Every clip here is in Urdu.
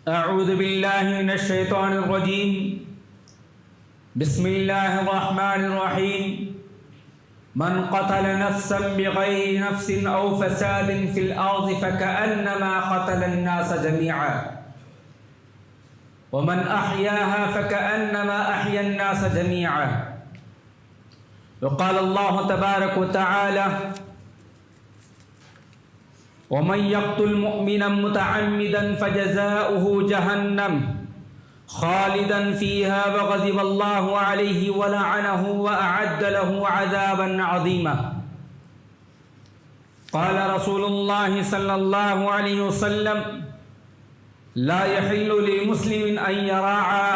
اعوذ باللہ من الشیطان الرجیم بسم اللہ الرحمن الرحیم من قتل نفسا بغیر نفس او فساد فی الارض فکأنما قتل الناس جميعا ومن احیاها فکأنما احیا الناس جميعا وقال اللہ تبارک وتعالی ومن يقتل مؤمنا متعمدا فجزاؤه جهنم خالدا فيها وغضب الله عليه ولعنه وأعد له عذابا عظيما قال رسول الله صلى الله عليه وسلم لا يحل لمسلم أن يراعى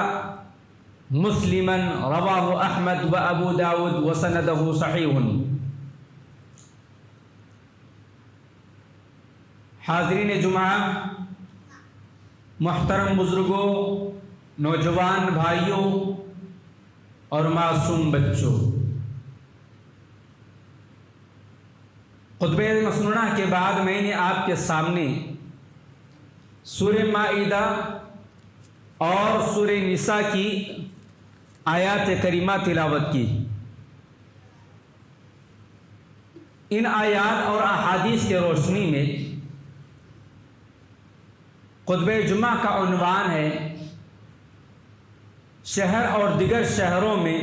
مسلما رواه أحمد وأبو داود وسنده صحيح. حاضرین جمعہ، محترم بزرگوں، نوجوان بھائیوں اور معصوم بچوں، خطبہ مسنونہ کے بعد میں نے آپ کے سامنے سورہ مائدہ اور سورہ نساء کی آیات کریمہ تلاوت کی. ان آیات اور احادیث کے روشنی میں خطبہ جمعہ کا عنوان ہے شہر اور دیگر شہروں میں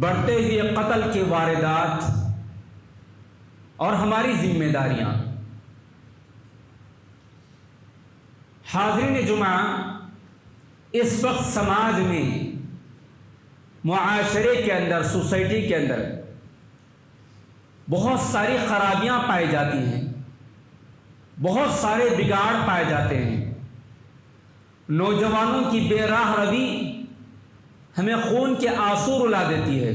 بڑھتے ہوئے قتل کے واردات اور ہماری ذمہ داریاں. حاضرین جمعہ، اس وقت سماج میں، معاشرے کے اندر، سوسائٹی کے اندر بہت ساری خرابیاں پائی جاتی ہیں، بہت سارے بگاڑ پائے جاتے ہیں. نوجوانوں کی بے راہ روی ہمیں خون کے آنسو رلا دیتی ہے.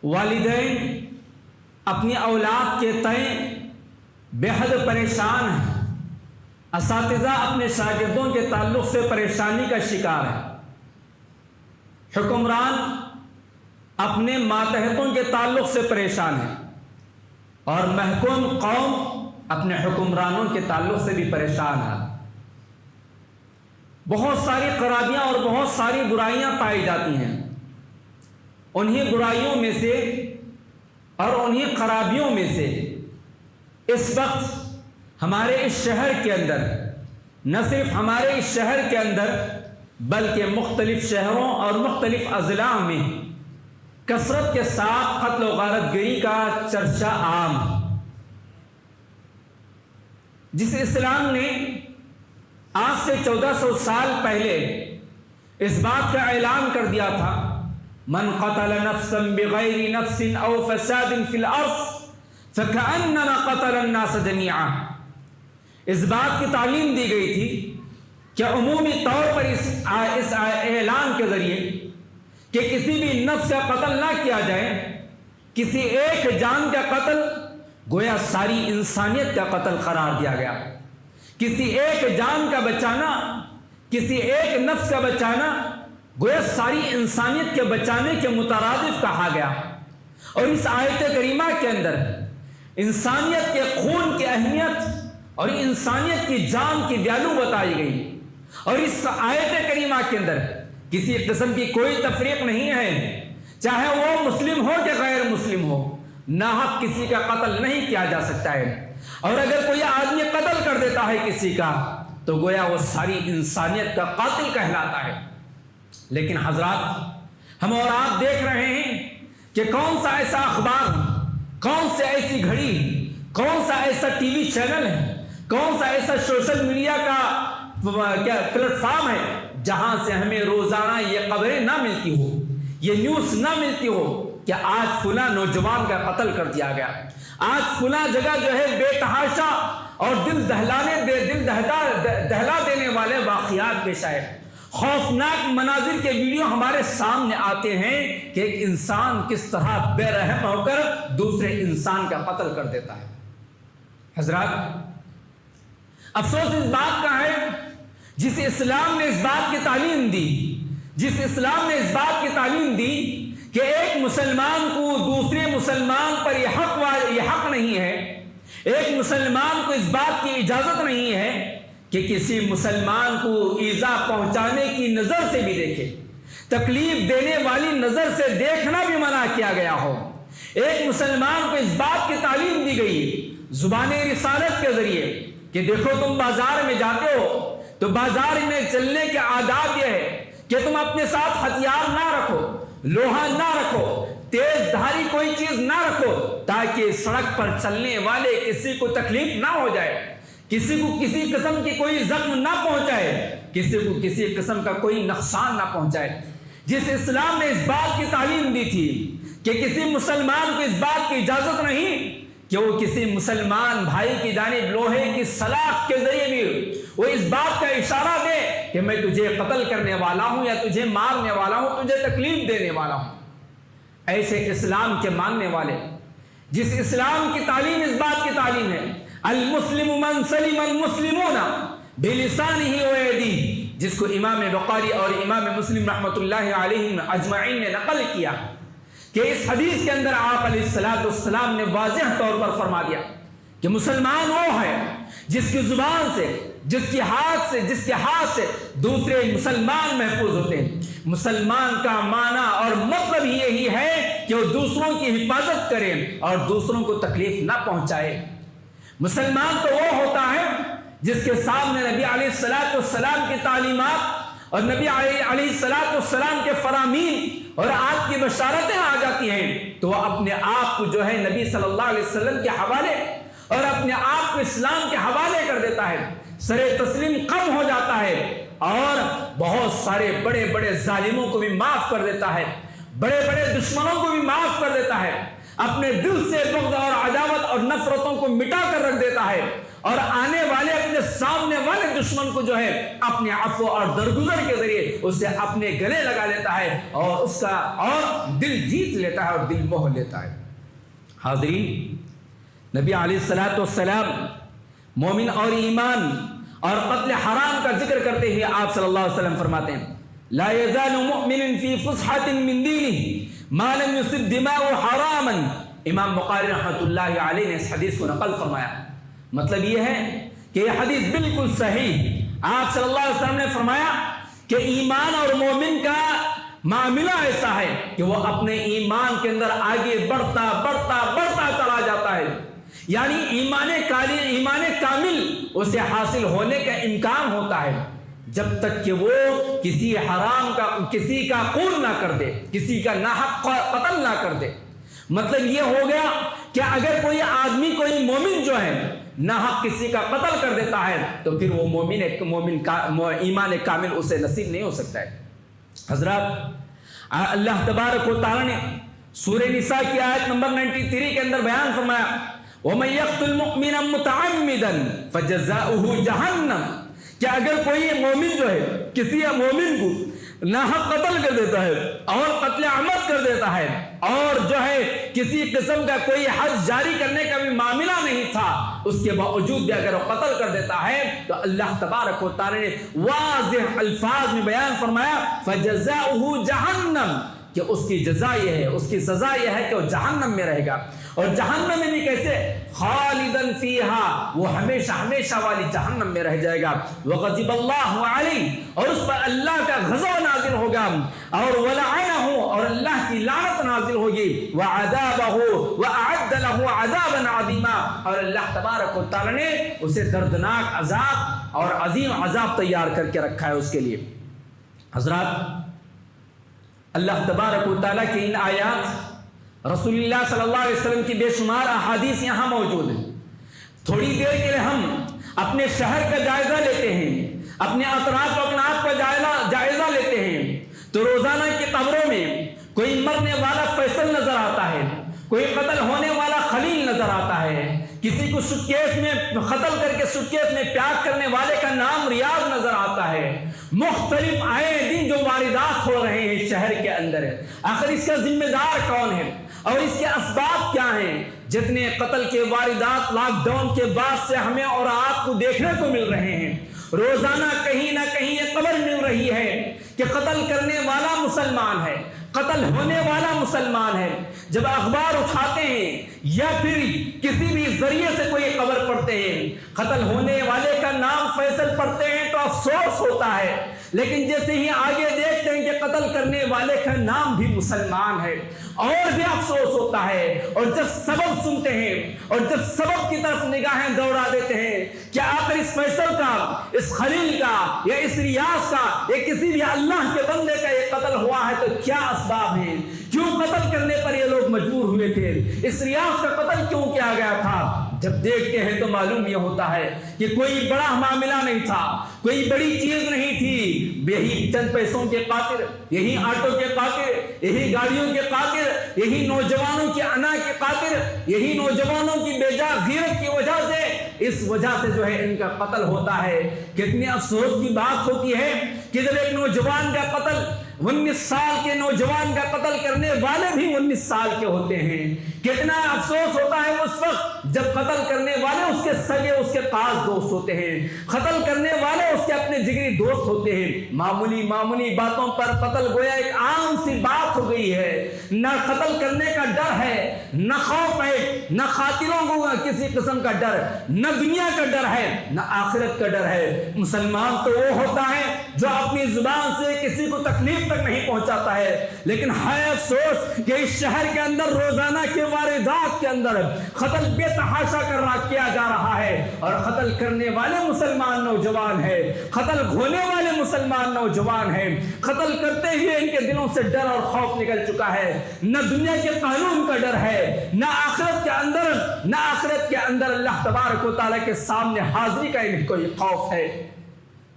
والدین اپنی اولاد کے تئیں بے حد پریشان ہیں. اساتذہ اپنے شاگردوں کے تعلق سے پریشانی کا شکار ہے. حکمران اپنے ماتحتوں کے تعلق سے پریشان ہیں، اور محکوم قوم اپنے حکمرانوں کے تعلق سے بھی پریشان ہے. بہت ساری خرابیاں اور بہت ساری برائیاں پائی جاتی ہیں. انہی برائیوں میں سے اور انہی خرابیوں میں سے اس وقت ہمارے اس شہر کے اندر، نہ صرف ہمارے اس شہر کے اندر بلکہ مختلف شہروں اور مختلف اضلاع میں کثرت کے ساتھ قتل و غارت گری کا چرچا عام ہے. جس اسلام نے آج سے 1400 سال پہلے اس بات کا اعلان کر دیا تھا، من قتل نفسا بغیر نفس او فساد فی الارض فکأنما قتل الناس جميعا، اس بات کی تعلیم دی گئی تھی کہ عمومی طور پر اس اعلان کے ذریعے کہ کسی بھی نفس کا قتل نہ کیا جائے، کسی ایک جان کا قتل گویا ساری انسانیت کا قتل قرار دیا گیا. کسی ایک جان کا بچانا، کسی ایک نفس کا بچانا گویا ساری انسانیت کے بچانے کے مترادف کہا گیا. اور اس آیت کریمہ کے اندر انسانیت کے خون کی اہمیت اور انسانیت کی جان کی ویلیو بتائی گئی. اور اس آیت کریمہ کے اندر کسی قسم کی کوئی تفریق نہیں ہے، چاہے وہ مسلم ہو کہ غیر مسلم ہو، ناحق کسی کا قتل نہیں کیا جا سکتا ہے. اور اگر کوئی آدمی قتل کر دیتا ہے کسی کا تو گویا وہ ساری انسانیت کا قاتل کہلاتا ہے. لیکن حضرات، ہم اور آپ دیکھ رہے ہیں کہ کون سا ایسا اخبار، کون سی ایسی گھڑی، کون سا ایسا ٹی وی چینل ہے، کون سا ایسا سوشل میڈیا کا پلیٹ فارم ہے جہاں سے ہمیں روزانہ یہ خبریں نہ ملتی ہو، یہ نیوز نہ ملتی ہو کہ آج فلاں نوجوان کا قتل کر دیا گیا، آج فلاں جگہ جو ہے بے تحاشا اور دل دہلا دینے والے واقعات پیش آئے. خوفناک مناظر کے ویڈیو ہمارے سامنے آتے ہیں کہ ایک انسان کس طرح بے رحم ہو کر دوسرے انسان کا قتل کر دیتا ہے. حضرات، افسوس اس بات کا ہے جس اسلام نے اس بات کی تعلیم دی، جس اسلام نے اس بات کی تعلیم دی کہ ایک مسلمان کو دوسرے مسلمان پر یہ حق نہیں ہے، ایک مسلمان کو اس بات کی اجازت نہیں ہے کہ کسی مسلمان کو ایذا پہنچانے کی نظر سے بھی دیکھے، تکلیف دینے والی نظر سے دیکھنا بھی منع کیا گیا ہو۔ ایک مسلمان کو اس بات کی تعلیم دی گئی زبان رسالت کے ذریعے کہ دیکھو تم بازار میں جاتے ہو تو بازار میں چلنے کے آداب یہ ہے کہ تم اپنے ساتھ ہتھیار نہ رکھو، لوہا نہ رکھو، تیز دھاری کوئی چیز نہ رکھو، تاکہ سڑک پر چلنے والے کسی کو تکلیف نہ ہو جائے، کسی کو کسی قسم کی کوئی زخم نہ پہنچائے، کسی کو کسی قسم کا کوئی نقصان نہ پہنچائے۔ جس اسلام نے اس بات کی تعلیم دی تھی کہ کسی مسلمان کو اس بات کی اجازت نہیں کہ وہ کسی مسلمان بھائی کی جانب لوہے کی سلاخ کے ذریعے بھی وہ اس بات کا اشارہ دے کہ میں تجھے قتل کرنے والا ہوں یا تجھے مارنے والا ہوں، تجھے تکلیف دینے والا ہوں۔ ایسے اسلام کے ماننے والے، جس اسلام کی تعلیم اس بات کی تعلیم ہے المسلم من سلم المسلمون بلسانہ ویدیہ، جس کو امام بخاری اور امام مسلم رحمۃ اللہ علیہ اجمعین نے نقل کیا کہ اس حدیث کے اندر آپ علیہ السلام نے واضح طور پر فرما دیا کہ مسلمان وہ ہے جس کی زبان سے، جس کے ہاتھ سے دوسرے مسلمان محفوظ ہوتے ہیں۔ مسلمان کا معنی اور مطلب یہی ہے کہ وہ دوسروں کی حفاظت کرے اور دوسروں کو تکلیف نہ پہنچائے۔ مسلمان تو وہ ہوتا ہے جس کے سامنے نبی علیہ السلام کی تعلیمات اور نبی علیہ السلام کے فرامین اور آپ کی بشارتیں آ جاتی ہیں تو وہ اپنے آپ کو جو ہے نبی صلی اللہ علیہ وسلم کے حوالے اور اپنے آپ کو اسلام کے حوالے کر دیتا ہے، سر تسلیم کم ہو جاتا ہے اور بہت سارے بڑے بڑے ظالموں کو بھی معاف کر دیتا ہے، بڑے بڑے دشمنوں کو بھی معاف کر دیتا ہے، اپنے دل سے بغض اور عداوت اور نفرتوں کو مٹا کر رکھ دیتا ہے اور آنے والے اپنے سامنے والے دشمن کو جو ہے اپنے عفو اور درگزر کے ذریعے اسے اپنے گلے لگا لیتا ہے اور اس کا اور دل جیت لیتا ہے اور دل موہ لیتا ہے۔ حاضرین، نبی علیہ السلام مومن اور ایمان اور قتل حرام کا ذکر کرتے ہوئے آپ صلی اللہ علیہ وسلم فرماتے ہیں لا يزال مؤمن في فسحة من دينه ما لم يصب دماء حراما۔ امام بخاری رحمۃ اللہ علیہ نے اس حدیث کو نقل فرمایا۔ مطلب یہ ہے کہ یہ حدیث بالکل صحیح، آپ صلی اللہ علیہ وسلم نے فرمایا کہ ایمان اور مومن کا معاملہ ایسا ہے کہ وہ اپنے ایمان کے اندر آگے بڑھتا بڑھتا بڑھتا چلا جاتا ہے، یعنی ایمان کامل اسے حاصل ہونے کا امکان ہوتا ہے جب تک کہ وہ کسی حرام کا، کسی کا خون نہ کر دے، کسی کا ناحق قتل نہ کر دے۔ مطلب یہ ہو گیا کہ اگر کوئی آدمی، کوئی مومن جو ہے ناحق کسی کا قتل کر دیتا ہے تو پھر وہ ایمان کامل اسے نصیب نہیں ہو سکتا ہے۔ حضرات، اللہ تبارک و تعالی نے سورہ نساء کی آیت نمبر 93 کے اندر بیان فرمایا وَمَن يَقْتُلْ مُؤْمِنًا مُتَعَمِّدًا فَجَزَاؤُهُ جَهَنَّمُ، کہ اگر کوئی مومن جو ہے کسی مومن کو ناحق قتل کر دیتا ہے اور قتل عمد کر دیتا ہے اور جو ہے کسی قسم کا کوئی حد جاری کرنے کا بھی معاملہ نہیں تھا، اس کے باوجود بھی اگر وہ قتل کر دیتا ہے تو اللہ تبارک و تعالی نے واضح الفاظ میں بیان فرمایا فَجَزَاؤُهُ جَهَنَّمُ، کہ اس کی جزا یہ ہے، اس کی سزا یہ ہے کہ وہ جہنم میں رہے گا۔ اور جہنم میں بھی کیسے؟ خالدن فیہا، وہ ہمیشہ ہمیشہ والی جہنم میں رہ جائے گا۔ وغضب اللہ علیہ، اور اس پر اللہ کا غضب نازل ہوگا، اور ولعنہ، اور اللہ کی لعنت نازل ہوگی، وعذابہ، واعد لہ عذابا عظیما، اور اللہ تبارک و تعالی نے اسے دردناک عذاب اور عظیم عذاب تیار کر کے رکھا ہے اس کے لیے۔ حضرات، اللہ تبارک و تعالیٰ کی ان آیات، رسول اللہ صلی اللہ علیہ وسلم کی بے شمار احادیث یہاں موجود ہیں۔ تھوڑی دیر کے لیے ہم اپنے شہر کا جائزہ لیتے ہیں، اپنے اطراف و اکناف کا جائزہ لیتے ہیں تو روزانہ کی قبروں میں کوئی مرنے والا فیصل نظر آتا ہے، کوئی قتل ہونے والا خلیل نظر آتا ہے، کسی کو سٹکیس میں قتل کر کے سٹکیس میں پیک کرنے والے کا نام ریاض نظر آتا ہے۔ مختلف آئے دن جو واردات ہو رہے ہیں شہر کے اندر، آخر اس کا ذمہ دار کون ہے اور اس کے اسباب کیا ہیں؟ جتنے قتل کے واردات لاک ڈاؤن کے بعد سے ہمیں اور آپ کو دیکھنے کو مل رہے ہیں، روزانہ کہیں نہ کہیں یہ خبر مل رہی ہے کہ قتل کرنے والا مسلمان ہے، قتل ہونے والا مسلمان ہے، جب اخبار اٹھاتے ہیں یا پھر کسی بھی ذریعے سے کوئی خبر پڑھتے ہیں، قتل ہونے والے کا نام فیصل پڑھتے ہیں تو افسوس ہوتا ہے، لیکن جیسے ہی آگے دیکھتے ہیں کہ قتل کرنے والے کا نام بھی مسلمان ہے اور بھی افسوس ہوتا ہے۔ اور جب سبب سنتے ہیں اور جب سبب کی طرف نگاہیں دوڑا دیتے ہیں کہ آخر اس فیصل کا، اس خلیل کا یا اس ریاض کا یا کسی بھی اللہ کے بندے کا یہ قتل ہوا ہے تو کیا اسباب ہیں، کیوں قتل کرنے پر یہ لوگ مجبور ہوئے تھے، اس ریاض کا قتل کیوں کیا گیا تھا؟ جب دیکھتے ہیں تو معلوم یہ ہوتا ہے کہ کوئی بڑا معاملہ نہیں تھا، کوئی بڑی چیز نہیں تھی، یہی چند پیسوں کے قاتل، یہی آٹو کے قاتل، یہی گاڑیوں کے قاتل، یہی نوجوانوں کی انا کے قاتل، یہی نوجوانوں کی بے جا غیرت کی وجہ سے، اس وجہ سے جو ہے ان کا قتل ہوتا ہے۔ کتنی افسوس کی بات ہوتی ہے کہ جب ایک نوجوان کا قتل، 19 سال کے نوجوان کا قتل کرنے والے بھی 19 سال کے ہوتے ہیں، کتنا افسوس ہوتا ہے اس وقت جب قتل کرنے والے اس کے سگے، اس کے خاص دوست ہوتے ہیں، قتل کرنے والے اس کے اپنے جگری دوست ہوتے ہیں۔ معمولی باتوں پر قتل گویا ایک عام سی بات ہو گئی ہے، نہ قتل کرنے کا ڈر ہے، نہ خوف ہے، نہ قاتلوں کو کسی قسم کا ڈر، نہ دنیا کا ڈر ہے، نہ آخرت کا ڈر ہے۔ مسلمان تو وہ ہوتا ہے جو اپنی زبان سے کسی کو تکلیف تک نہیں پہنچاتا ہے، لیکن ہے افسوس کہ اس شہر کے اندر روزانہ کے واردات کے اندر قتل بے تحاشا کیا جا رہا ہے، اور قتل کرنے والے مسلمان نوجوان ہیں، قتل ہونے والے مسلمان نوجوان ہیں، قتل کرتے ہوئے ان کے دلوں سے ڈر اور خوف نکل چکا ہے، نہ دنیا کے قانون کا ڈر ہے، نہ آخرت کے اندر اللہ تبارک و تعالیٰ کے سامنے حاضری کا انہیں کوئی خوف ہے۔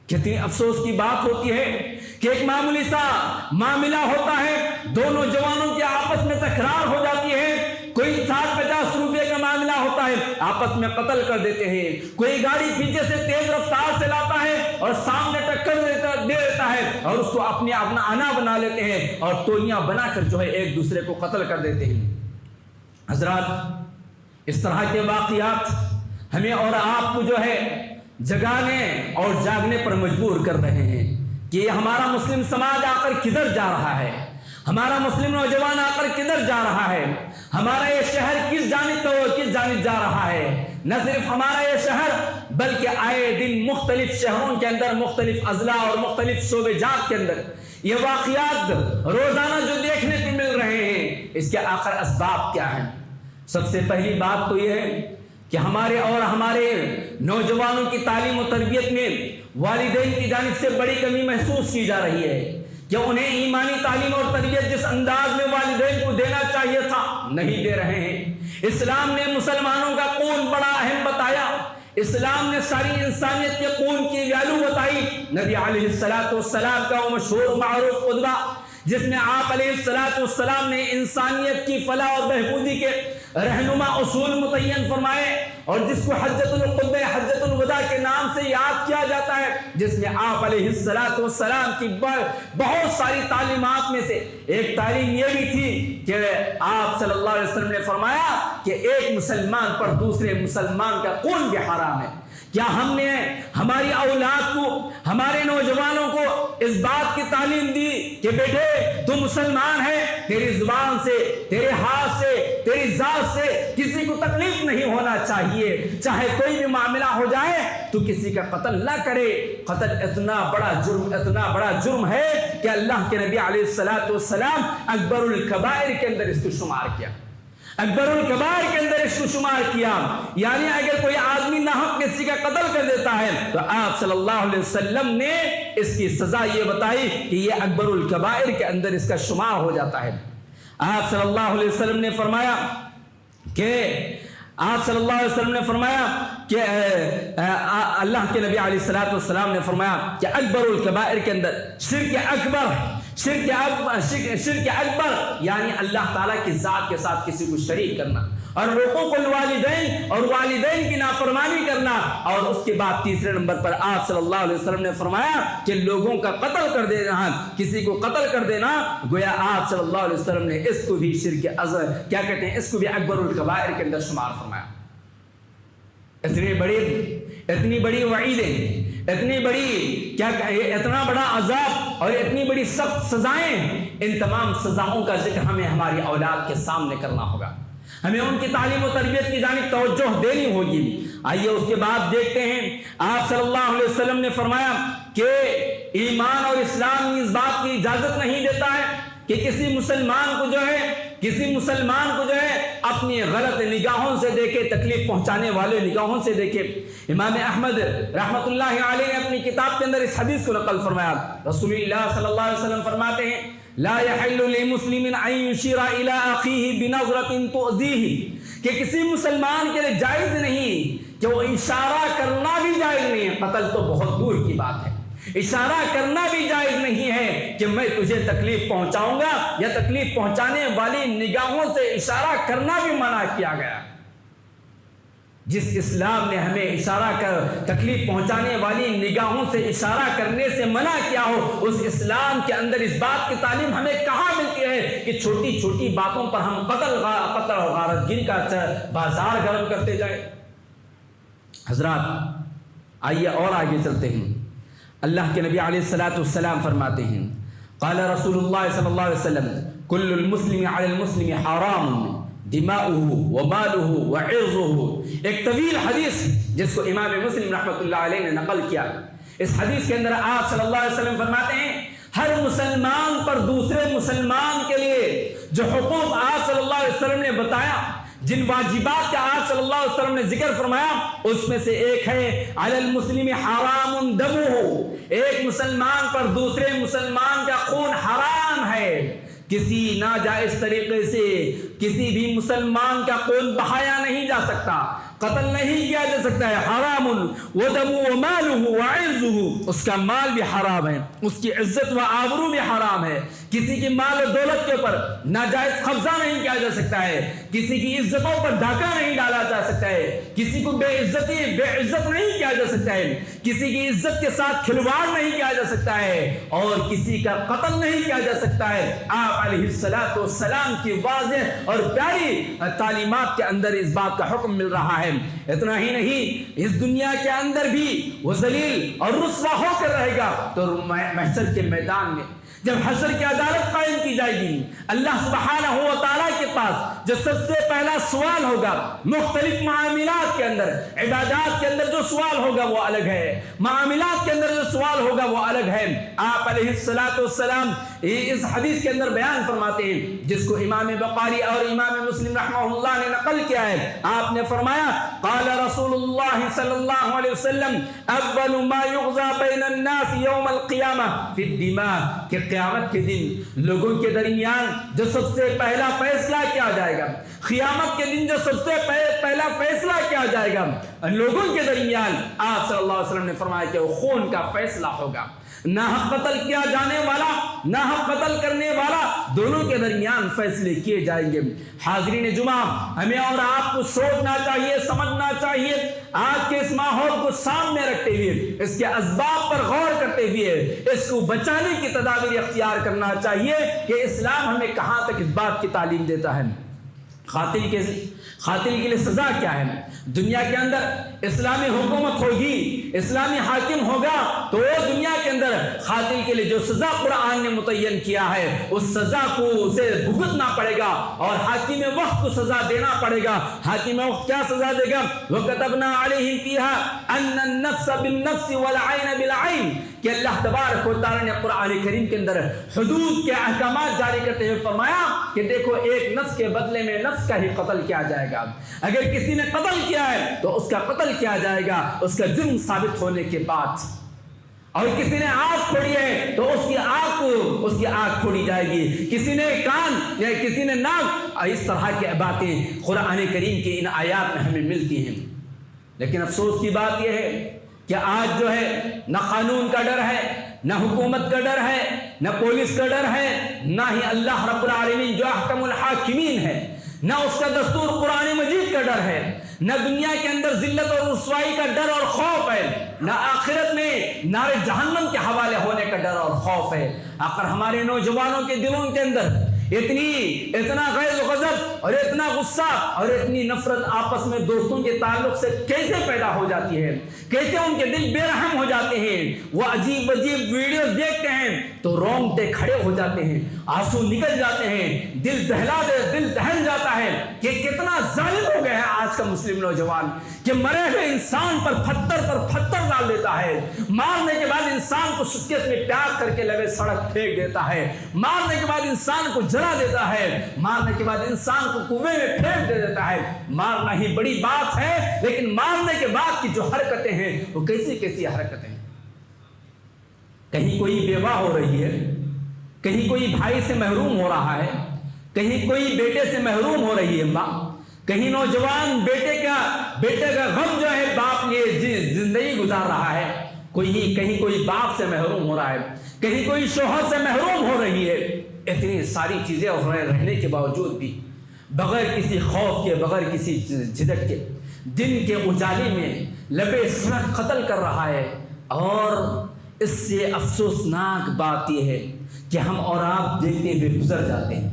کتنی افسوس کی بات ہوتی ہے کہ ایک معمولی سا معاملہ ہوتا ہے، دو نوجوانوں کے آپس میں تکرار ہو جاتی ہے، کوئی 60-50 روپے کا معاملہ ہوتا ہے، آپس میں قتل کر دیتے ہیں، کوئی گاڑی پیچھے سے تیز رفتار سے لاتا ہے اور سامنے ٹکر دے دیتا ہے اور اس کو اپنا انا بنا لیتے ہیں اور ٹولیاں بنا کر جو ہے ایک دوسرے کو قتل کر دیتے ہیں۔ حضرات، اس طرح کے واقعات ہمیں اور آپ کو جو ہے جگانے اور جاگنے پر مجبور کر رہے ہیں کہ یہ ہمارا مسلم سماج آ کر کدھر جا رہا ہے، ہمارا مسلم نوجوان آ کر کدھر جا رہا ہے، ہمارا یہ شہر کس جانب جا رہا ہے۔ نہ صرف ہمارا یہ شہر بلکہ آئے دن مختلف شہروں کے اندر، مختلف اضلاع اور مختلف شعبے جات کے اندر یہ واقعات روزانہ جو دیکھنے کو مل رہے ہیں، اس کے آخر اسباب کیا ہیں؟ سب سے پہلی بات تو یہ ہے کہ ہمارے نوجوانوں کی تعلیم و تربیت میں والدین کی جانب سے بڑی کمی محسوس کی جا رہی ہے کہ انہیں ایمانی تعلیم اور تربیت جس انداز میں والدین کو دینا چاہیے تھا نہیں دے رہے ہیں۔ اسلام نے مسلمانوں کا خون بڑا اہم بتایا، اسلام نے ساری انسانیت کے خون کی ویلیو بتائی۔ نبی علیہ السلام کا وہ مشہور معروف خطبہ جس میں آپ علیہ السلام نے انسانیت کی فلاح اور بہبودی کے رہنما اصول متعین فرمائے، اور جس کو حجۃ الوداع کے نام سے یاد کیا جاتا ہے، جس میں آپ علیہ السلام کی بہت ساری تعلیمات میں سے ایک تعلیم یہ بھی تھی کہ آپ صلی اللہ علیہ وسلم نے فرمایا کہ ایک مسلمان پر دوسرے مسلمان کا خون بھی حرام ہے۔ کیا ہم نے ہماری اولاد کو، ہمارے نوجوانوں کو اس بات کی تعلیم دی کہ بیٹے تو مسلمان ہے، تیری زبان سے، تیرے ہاتھ سے، تیری ذات سے کسی کو تکلیف نہیں ہونا چاہیے، چاہے کوئی بھی معاملہ ہو جائے تو کسی کا قتل نہ کرے۔ قتل اتنا بڑا جرم ہے کہ اللہ کے نبی علیہ السلام اکبر الکبائر کے اندر اس کو شمار کیا، اکبر الکبائر کے اندر اس کو شمار کیا، یعنی اگر کوئی آدمی ناحق کسی کا قتل کر دیتا ہے تو آپ صلی اللہ علیہ وسلم نے اس کی سزا یہ بتائی کہ یہ اکبر الکبائر کے اندر اس کا شمار ہو جاتا ہے۔ آپ صلی اللہ علیہ وسلم نے فرمایا کہ اللہ کے نبی علیہ السلام نے فرمایا کہ اکبر الکبائر کے اندر شرک اکبر یعنی اللہ تعالیٰ کی ذات کے ساتھ کسی کو شریک کرنا، اور حقوق الوالدین اور والدین کی نافرمانی کرنا، اور اس کے بعد تیسرے نمبر پر آپ صلی اللہ علیہ وسلم نے فرمایا کہ لوگوں کا قتل کر دینا، کسی کو قتل کر دینا، گویا آپ صلی اللہ علیہ وسلم نے اس کو بھی شرک اصغر اس کو بھی اکبر الکبائر کے اندر شمار فرمایا۔ اتنی بڑی وعیدیں، اتنی بڑی اتنا بڑا عذاب اور اتنی بڑی سخت سزائیں، ان تمام سزاؤں کا ذکر ہمیں ہماری اولاد کے سامنے کرنا ہوگا، ہمیں ان کی تعلیم و تربیت کی جانب توجہ دینی ہوگی۔ آئیے اس کے بعد دیکھتے ہیں، آپ صلی اللہ علیہ وسلم نے فرمایا کہ ایمان اور اسلام اس بات کی اجازت نہیں دیتا ہے کہ کسی مسلمان کو جو ہے اپنی غلط نگاہوں سے دیکھے، تکلیف پہنچانے والے نگاہوں سے دیکھے۔ امام احمد رحمۃ اللہ علیہ نے اپنی کتاب کے اندر اس حدیث کو نقل فرمایا، رسول اللہ صلی اللہ علیہ وسلم فرماتے ہیں لا يحل لمسلم ان يشير الى اخيه بنظرة تؤذيه، کہ کسی مسلمان کے لیے جائز نہیں کہ وہ اشارہ کرنا بھی جائز نہیں ہے، قتل تو بہت دور کی بات ہے، اشارہ کرنا بھی جائز نہیں ہے کہ میں تجھے تکلیف پہنچاؤں گا، یا تکلیف پہنچانے والی نگاہوں سے اشارہ کرنا بھی منع کیا گیا۔ جس اسلام نے ہمیں اشارہ کر تکلیف پہنچانے والی نگاہوں سے اشارہ کرنے سے منع کیا ہو، اس اسلام کے اندر اس بات کی تعلیم ہمیں کہاں ملتی ہے کہ چھوٹی چھوٹی باتوں پر ہم قتل اور غارت گری کا بازار گرم کرتے جائیں۔ حضرات آئیے اور آگے چلتے ہیں، اللہ کے نبی علیہ الصلوۃ والسلام فرماتے ہیں قال رسول اللہ صلی اللہ علیہ وسلم کل المسلم علی المسلم حرام دماؤه وماله وعرضه، ایک طویل حدیث جس کو امام مسلم رحمۃ اللہ علیہ نے نقل کیا۔ اس حدیث کے اندر آپ صلی اللہ علیہ وسلم فرماتے ہیں ہر مسلمان پر دوسرے مسلمان کے لیے جو حقوق آپ صلی اللہ علیہ وسلم نے بتایا، جن واجبات کا آپ صلی اللہ علیہ وسلم نے ذکر فرمایا، اس میں سے ایک ہے علی المسلم حرام دمہ، ایک مسلمان پر دوسرے مسلمان کا خون حرام ہے، کسی ناجائز طریقے سے کسی بھی مسلمان کا خون بہایا نہیں جا سکتا، قتل نہیں کیا جا سکتا ہے، حرام ودمہ ومالہ وعرضہ، اس کا مال بھی حرام ہے، اس کی عزت و آبرو بھی حرام ہے، کسی کی مال و دولت کے اوپر ناجائز قبضہ نہیں کیا جا سکتا ہے، کسی کی عزتوں پر ڈاکہ نہیں ڈالا جا سکتا ہے، کسی کو بے عزت نہیں کیا جا سکتا ہے، کسی کی عزت کے ساتھ کھلواڑ نہیں کیا جا سکتا ہے، اور کسی کا قتل نہیں کیا جا سکتا ہے۔ آپ علیہ الصلوۃ والسلام کی واضح اور پیاری تعلیمات کے اندر اس بات کا حکم مل رہا ہے۔ اتنا ہی نہیں، اس دنیا کے اندر بھی وہ ذلیل اور رسوا ہو کر رہے گا، تو محشر کے میدان میں جب حشر کی عدالت قائم کی جائے گی، اللہ سبحانہ و تعالیٰ کے پاس جو سب سے پہلا سوال ہوگا، مختلف معاملات کے اندر، عبادات کے اندر جو سوال ہوگا وہ الگ ہے، معاملات کے اندر جو سوال ہوگا وہ الگ ہے۔ آپ علیہ الصلوۃ والسلام اس حدیث کے اندر بیان فرماتے ہیں جس کو امام بخاری اور امام مسلم رحمہ اللہ نے نقل کیا ہے، آپ نے فرمایا قال رسول اللہ صلی اللہ علیہ وسلم اول ما یقضى بین الناس یوم القیامہ فی الدماء، کہ قیامت کے دن لوگوں کے درمیان جو سب سے پہلا فیصلہ کیا جائے گا، قیامت کے دن جو سب سے پہلا فیصلہ کیا جائے گا لوگوں کے درمیان، آپ صلی اللہ علیہ وسلم نے فرمایا کہ وہ خون کا فیصلہ ہوگا، ناحق قتل کیا جانے والا، ناحق قتل کرنے والا، دونوں کے درمیان فیصلے کیے جائیں گے۔ حاضرین جمعہ، ہمیں اور آپ کو سوچنا چاہیے، سمجھنا چاہیے، آج کے اس ماحول کو سامنے رکھتے ہوئے، اس کے اسباب پر غور کرتے ہوئے اس کو بچانے کی تدابیر اختیار کرنا چاہیے کہ اسلام ہمیں کہاں تک اس بات کی تعلیم دیتا ہے۔ قاتل کے لیے سزا کیا ہے؟ دنیا کے اندر اسلامی حکومت ہوگی، اسلامی حاکم ہوگا، تو وہ دنیا کے اندر قاتل کے لیے جو سزا قرآن نے متعین کیا ہے اس سزا کو اسے بھگتنا پڑے گا، اور حاکم وقت کو سزا دینا پڑے گا۔ حاکم وقت کیا سزا دے گا؟ وَكَتَبْنَا عَلَيْهِمْ فِيهَا أَنَّ النَّفْسَ بِالنَّفْسِ وَالْعَيْنَ بِالْعَيْنِ، کہ اللہ تبارک و تعالیٰ نے قرآن کریم کے اندر حدود کے احکامات جاری کرتے ہوئے فرمایا کہ دیکھو ایک نفس کے بدلے میں نفس کا ہی قتل کیا جائے گا، اگر کسی نے قتل کیا ہے تو اس کا قتل کیا جائے گا اس کا جرم ثابت ہونے کے بعد، اور کسی نے آنکھ پھوڑی ہے تو اس کی آنکھ پھوڑی جائے گی، کسی نے کان یا کسی نے ناک، اس طرح کی باتیں قرآن کریم کی ان آیات میں ہمیں ملتی ہیں۔ لیکن افسوس کی بات یہ ہے کہ آج جو ہے نہ قانون کا ڈر ہے، نہ حکومت کا ڈر ہے، نہ پولیس کا ڈر ہے، نہ ہی اللہ رب العالمین جو احکم الحاکمین ہے، نہ اس کا دستور قرآن مجید کا ڈر ہے، نہ دنیا کے اندر ذلت اور رسوائی کا ڈر اور خوف ہے، نہ آخرت میں نار جہنم کے حوالے ہونے کا ڈر اور خوف ہے۔ اگر ہمارے نوجوانوں کے دلوں کے اندر اتنا غیظ و غضب اور اتنا غصہ اور اتنی نفرت آپس میں دوستوں کے تعلق سے کیسے پیدا ہو جاتی ہے؟ کیسے ان کے دل بے رحم ہو جاتے ہیں؟ وہ عجیب عجیب ویڈیوز دیکھتے ہیں تو رونگٹے کھڑے ہو جاتے ہیں، آنسو نکل جاتے ہیں، دل دہل جاتا ہے کہ کتنا ظالم ہو گیا ہے آج کا مسلم نوجوان، کہ مرے ہوئے انسان پر پتھر ڈال دیتا ہے، مارنے کے بعد انسان کو سوٹکیس میں پیک کر کے لگے سڑک پھینک دیتا ہے، مارنے کے بعد انسان کو جلا دیتا ہے، مارنے کے بعد انسان کو کنویں میں پھینک دے دیتا ہے۔ مارنا ہی بڑی بات ہے، لیکن مارنے کے بعد کی جو حرکتیں ہیں وہ کیسی حرکتیں ہیں۔ کہیں کوئی بیوہ ہو رہی ہے، کہیں کوئی بھائی سے محروم ہو رہا ہے، کہیں کوئی بیٹے سے محروم ہو رہی ہے ماں، کہیں نوجوان بیٹے کا غم جو ہے باپ یہ زندگی گزار رہا ہے، کہیں کوئی باپ سے محروم ہو رہا ہے، کہیں کوئی شوہر سے محروم ہو رہی ہے۔ اتنی ساری چیزیں رہنے کے باوجود بھی بغیر کسی خوف کے، بغیر کسی جھجک کے دن کے اجالے میں لبے سڑک قتل کر رہا ہے۔ اور اس سے افسوسناک بات یہ ہے کہ ہم اور آپ دیکھتے ہوئے گزر جاتے ہیں،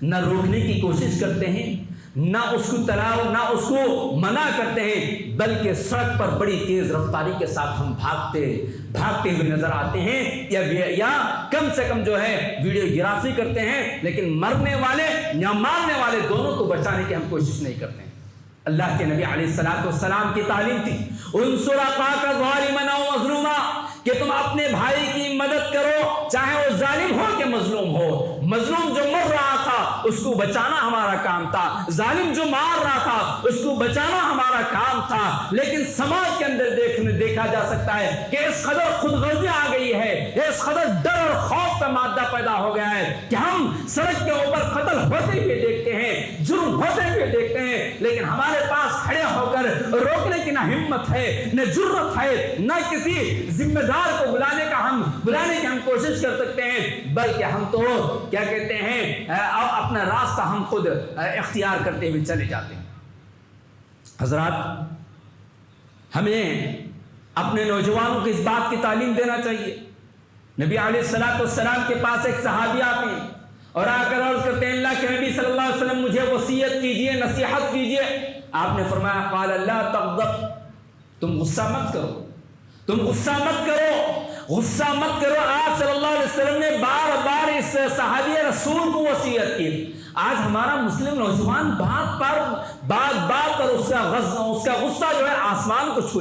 نہ روکنے کی کوشش کرتے ہیں، نہ اس کو منع کرتے ہیں، بلکہ سڑک پر بڑی تیز رفتاری کے ساتھ ہم بھاگتے ہوئے نظر آتے ہیں، یا کم سے کم جو ہے ویڈیوگرافی کرتے ہیں، لیکن مرنے والے یا مارنے والے دونوں کو بچانے کی ہم کوشش نہیں کرتے ہیں۔ اللہ کے نبی علیہ السلام کی تعلیم تھی انصر اخاک ظالما او مظلوما، کہ تم اپنے بھائی کی مدد کرو چاہے وہ ظالم ہو کہ مظلوم ہو۔ مظلوم جو مر رہا تھا اس کو بچانا ہمارا کام تھا، ظالم جو مار رہا تھا اس کو بچانا ہمارا کام تھا۔ لیکن سماج کے اندر دیکھا جا سکتا ہے کہ اس قدر خود غرضی آ گئی ہے، اس قدر ڈر اور خوف کا مادہ پیدا ہو گیا ہے کہ ہم سڑک کے اوپر قتل ہوتے ہوئے دیکھتے ہیں، جرم ہوتے ہوئے دیکھتے ہیں، لیکن ہمارے پاس کھڑے ہو کر روکنے کی نہ ہمت ہے، نہ جرت ہے، نہ کسی ذمہ دار کو بلانے کی ہم کوشش کر سکتے ہیں، بلکہ ہم تو کیا کہتے ہیں اپنا راستہ ہم خود اختیار کرتے ہوئے چلے جاتے ہیں۔ حضرات، ہمیں اپنے نوجوانوں کو اس بات کی تعلیم دینا چاہیے۔ نبی علیہ السلام کے پاس ایک صحابی آتے ہیں اور آ کر عرض کرتے ہیں اللہ کے نبی صلی اللہ علیہ وسلم مجھے وصیت کیجئے، نصیحت کیجئے۔ آپ نے فرمایا قال لا تغضب، تم غصہ مت کرو، غصہ مت کرو۔ آپ صلی اللہ علیہ وسلم نے بار بار اس صحابی رسول کو وصیت کی۔ آج ہمارا مسلم نوجوان بات پر اس کا غصہ جو ہے آسمان کو چھو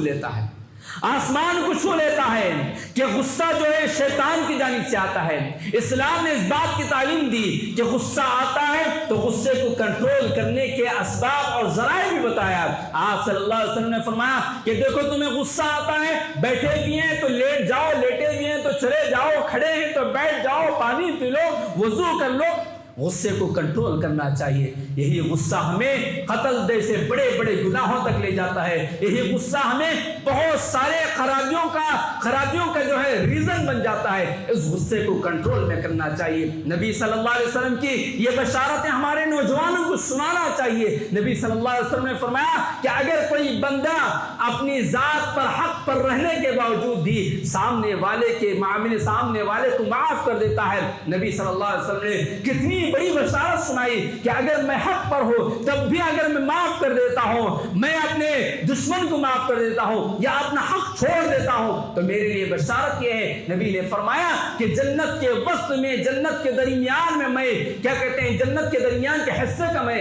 لیتا ہے، کہ غصہ جو ہے شیطان کی جانب سے آتا ہے۔ اسلام نے اس بات کی تعلیم دی کہ غصہ آتا ہے تو غصے کو کنٹرول کرنے کے اسباب اور ذرائع بھی بتایا۔ آپ صلی اللہ علیہ وسلم نے فرمایا کہ دیکھو تمہیں غصہ آتا ہے، بیٹھے بھی ہیں تو لیٹ جاؤ، لیٹے بھی ہیں تو چلے جاؤ، کھڑے ہیں تو بیٹھ جاؤ، پانی پی لو، وضو کر لو۔ غصے کو کنٹرول کرنا چاہیے۔ یہی غصہ ہمیں قتل جیسے بڑے بڑے گناہوں تک لے جاتا ہے۔ یہی غصہ ہمیں بہت سارے خرابیوں کا جو ہے ریزن بن جاتا ہے۔ اس غصے کو کنٹرول میں کرنا چاہیے۔ نبی صلی اللہ علیہ وسلم کی یہ بشارتیں ہمارے نوجوانوں کو سنانا چاہیے۔ نبی صلی اللہ علیہ وسلم نے فرمایا کہ اگر کوئی بندہ اپنی ذات پر حق پر رہنے کے باوجود بھی سامنے والے کو معاف کر دیتا ہے، نبی صلی اللہ علیہ وسلم نے کتنی بڑی بشارت سنائی کہ اگر میں حق پر ہوں تب بھی اگر میں معاف کر دیتا ہوں، میں اپنے دشمن کو معاف کر دیتا ہوں یا اپنا حق چھوڑ دیتا ہوں تو میرے لیے بشارت یہ ہے۔ نبی نے فرمایا کہ جنت کے وسط میں، جنت کے درمیان میں جنت کے درمیان کے حصے کا میں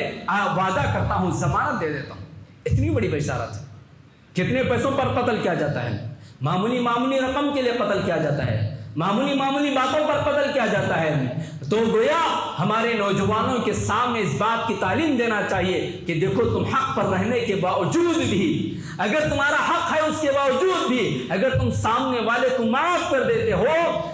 وعدہ کرتا ہوں، ضمانت دے دیتا ہوں۔ اتنی بڑی بشارت ہے۔ کتنے پیسوں پر قتل کیا جاتا ہے، معمولی رقم کے لیے قتل کیا جاتا ہے، معمولی باتوں پر قتل کیا جاتا ہے۔ تو گویا ہمارے نوجوانوں کے سامنے اس بات کی تعلیم دینا چاہیے کہ دیکھو تم حق پر رہنے کے باوجود بھی، اگر تمہارا حق ہے اس کے باوجود بھی اگر تم سامنے والے کو معاف کر دیتے ہو،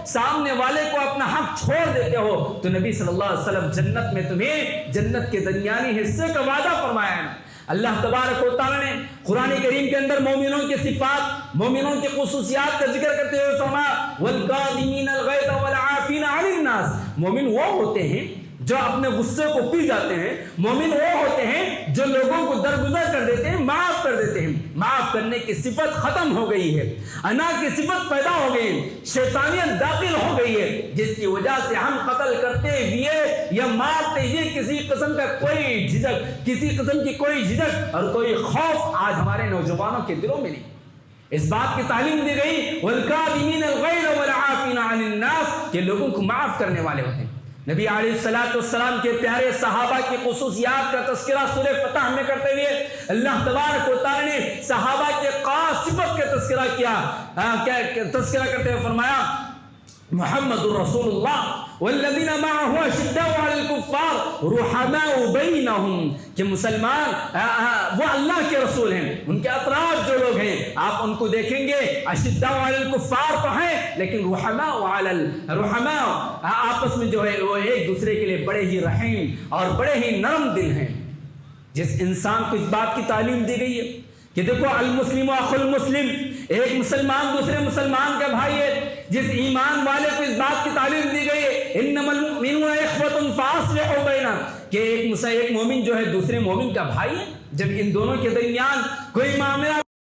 سامنے والے کو اپنا حق چھوڑ دیتے ہو، تو نبی صلی اللہ علیہ وسلم جنت میں تمہیں جنت کے درمیانی حصے کا وعدہ فرمایا ہے۔ اللہ تبارک و تعالیٰ نے قرآن کریم کے اندر مومنوں کی صفات، مومنوں کی خصوصیات کا ذکر کرتے ہوئے فرمایا وَالْكَاظِمِينَ الْغَيْظَ وَالْعَافِينَ عَنِ النَّاسِ، مومن وہ ہوتے ہیں جو اپنے غصے کو پی جاتے ہیں. مومن وہ ہوتے ہیں جو لوگوں کو درگزر کر دیتے ہیں, معاف کر دیتے ہیں. معاف کرنے کی صفت ختم ہو گئی ہے, انا کی صفت پیدا ہو گئی ہے, شیطانیت داخل ہو گئی ہے, جس کی وجہ سے ہم قتل کرتے ہوئے یا مارتے ہوئے کسی قسم کا کوئی جھجک, کسی قسم کی کوئی جھجک اور کوئی خوف آج ہمارے نوجوانوں کے دلوں میں نہیں. اس بات کی تعلیم دی گئی والکاظمین الغیظ والعافین عن الناس کہ لوگوں کو معاف کرنے والے ہوتے ہیں. نبی علیہ السلام کے پیارے صحابہ کی خصوصیات کا تذکرہ سورہ فتح میں کرتے ہوئے اللہ تبارک و تعالی نے صحابہ کے خاص صفت کا تذکرہ کیا. تذکرہ کرتے ہوئے فرمایا محمد رسول اللہ والذین معه اشداء علی الکفار رحماء بینہم کہ مسلمان وہ اللہ کے رسول ہیں, ان کے اطراف جو لوگ ہیں آپ ان کو دیکھیں گے اشداء علی الکفار تو ہیں لیکن رحماء آپس میں جو ہے وہ ایک دوسرے کے لیے بڑے ہی رحیم اور بڑے ہی نرم دل ہیں. جس انسان کو اس بات کی تعلیم دی گئی ہے کہ دیکھو المسلم اخو المسلم, ایک مسلمان دوسرے مسلمان کا بھائی ہے. جس ایمان والے کو اس بات کی تعلیم دی گئی ہے انما المؤمنون اخوة فاصلحوا بینہم کہ ایک مومن جو ہے دوسرے مومن کا بھائی ہے. جب ان دونوں کے درمیان کوئی معاملہ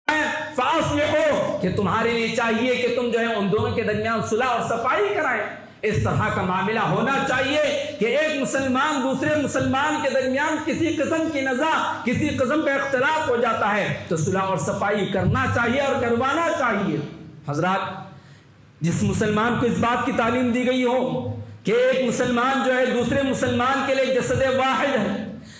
ہے فاصلحوا کہ تمہارے لیے چاہیے کہ تم جو ہے ان دونوں کے درمیان صلح اور صفائی کرائیں. اس طرح کا معاملہ ہونا چاہیے کہ ایک مسلمان دوسرے مسلمان کے درمیان کسی قسم کی نزاع, کسی قسم کا اختلاف ہو جاتا ہے تو صلح اور صفائی کرنا چاہیے اور کروانا چاہیے. حضرات, جس مسلمان کو اس بات کی تعلیم دی گئی ہو کہ ایک مسلمان جو ہے دوسرے مسلمان کے لیے جسد واحد ہے,